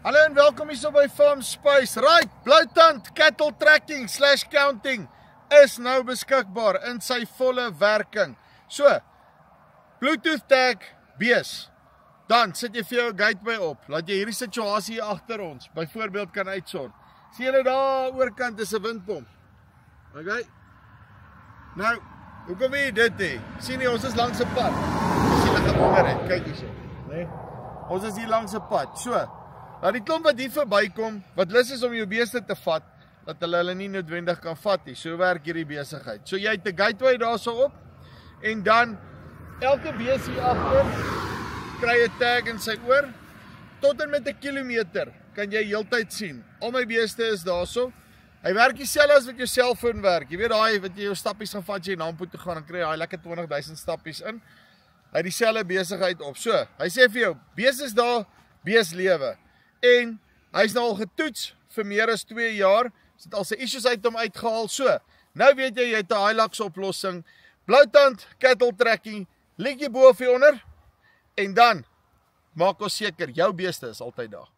Hallo en welkom hier so by Farm Space. Right, Bloutand cattle tracking / counting is nou beskikbaar in sy volle werking. So, Bluetooth tag bees. Dan sit jy vir jou 'n gateway op. Laat jy hierdie situasie hier agter ons byvoorbeeld kan uitsort. Sien jy daar oorkant is 'n windpomp. Okay? Nou, hoekom wil jy dit hê? Sien jy ons is langs 'n pad. Ons sien hulle honger het. Kyk hierso, né? Ons is hier langs 'n pad. So, laat die klomp wat hier verbykom, wat lus is om jou beeste te vat, dat hulle nie noodwendig kan vat nie. So werk hierdie besigheid. So jy het 'n gateway daarso op en dan elke bees hier agter kry 'n tag in sy oor. Tot en met 1 kilometer kan jy heeltyd sien. Al my beeste is daarso. Hy werk dieselfde as wat jou selfoon werk. Jy weet daai wat jy jou stappies gaan vat, jy na hom toe gaan, dan kry jy daai lekker 20,000 stappies in. Hy het dieselfde besigheid op. So, hy sê vir jou, bees is daar, bees lewe. En hy's nou al getoets vir meer as 2 jaar. Hy het al sy issues uit hom uitgehaal. So, nou weet jy het 'n Hilux oplossing. Bloutand cattle tracking, liedjie bo of onder. En dan maak ons seker jou beeste is altyd daar.